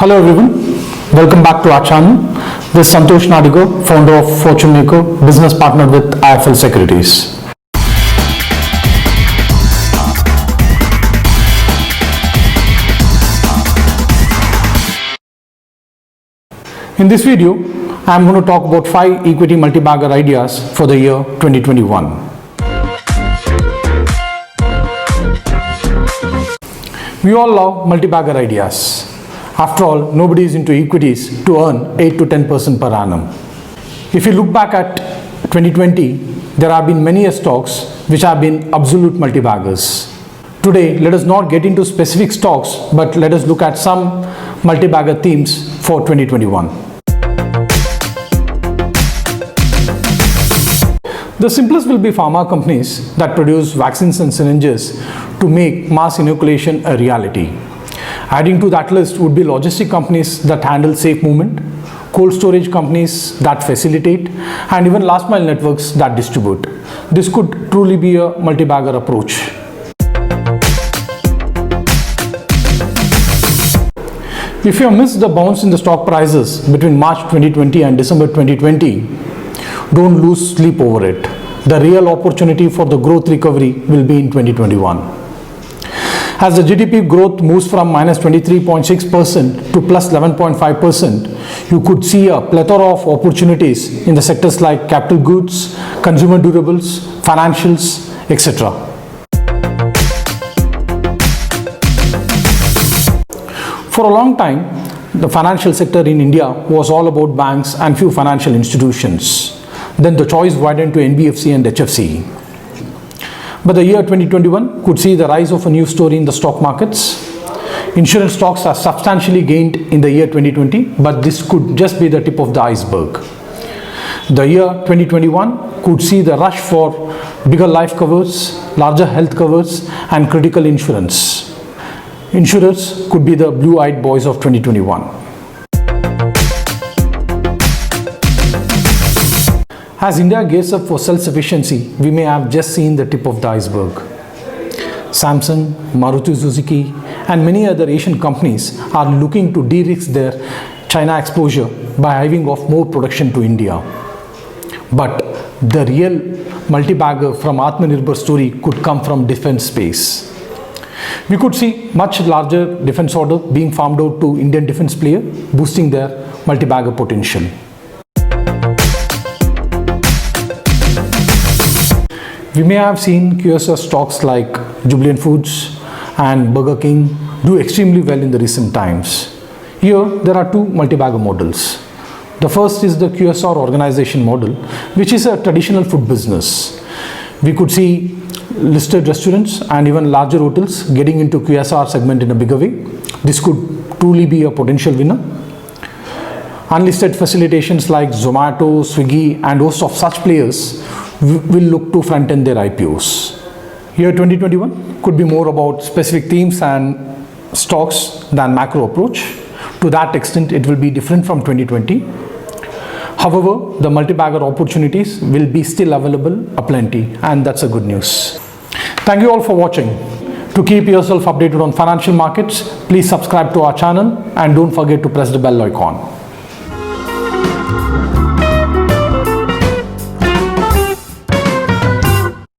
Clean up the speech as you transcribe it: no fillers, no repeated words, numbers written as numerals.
Hello everyone, welcome back to our channel. This is Santosh Nadigo, founder of Fortune Maker, business partner with IIFL Securities. In this video, I am going to talk about 5 equity multi-bagger ideas for the year 2021. We all love multi-bagger ideas. After all, nobody is into equities to earn 8 to 10% per annum. If you look back at 2020, there have been many stocks which have been absolute multi-baggers. Today, let us not get into specific stocks, but let us look at some multi-bagger themes for 2021. The simplest will be pharma companies that produce vaccines and syringes to make mass inoculation a reality. Adding to that list would be logistic companies that handle safe movement, cold storage companies that facilitate, and even last mile networks that distribute. This could truly be a multi-bagger approach. If you have missed the bounce in the stock prices between March 2020 and December 2020, don't lose sleep over it. The real opportunity for the growth recovery will be in 2021. As the GDP growth moves from minus 23.6% to plus 11.5%, you could see a plethora of opportunities in the sectors like capital goods, consumer durables, financials, etc. For a long time, the financial sector in India was all about banks and few financial institutions. Then the choice widened to NBFC and HFC. But the year 2021 could see the rise of a new story in the stock markets. Insurance stocks have substantially gained in the year 2020, but this could just be the tip of the iceberg. The year 2021 could see the rush for bigger life covers, larger health covers, and critical insurance. Insurers could be the blue-eyed boys of 2021. As India gears up for self-sufficiency, we may have just seen the tip of the iceberg. Samsung, Maruti Suzuki, and many other Asian companies are looking to de-risk their China exposure by hiving off more production to India. But the real multi-bagger from Atmanirbhar story could come from defense space. We could see much larger defense order being farmed out to Indian defense player, boosting their multi-bagger potential. We may have seen QSR stocks like Jubilant Foods and Burger King do extremely well in the recent times. Here, there are 2 multi-bagger models. The first is the QSR organization model, which is a traditional food business. We could see listed restaurants and even larger hotels getting into QSR segment in a bigger way. This could truly be a potential winner. Unlisted facilitations like Zomato, Swiggy, and host of such players will look to front-end their IPOs. Year 2021 could be more about specific themes and stocks than macro approach. To that extent, it will be different from 2020. However, the multi-bagger opportunities will be still available aplenty, and that's a good news. Thank you all for watching. To keep yourself updated on financial markets, please subscribe to our channel and don't forget to press the bell icon.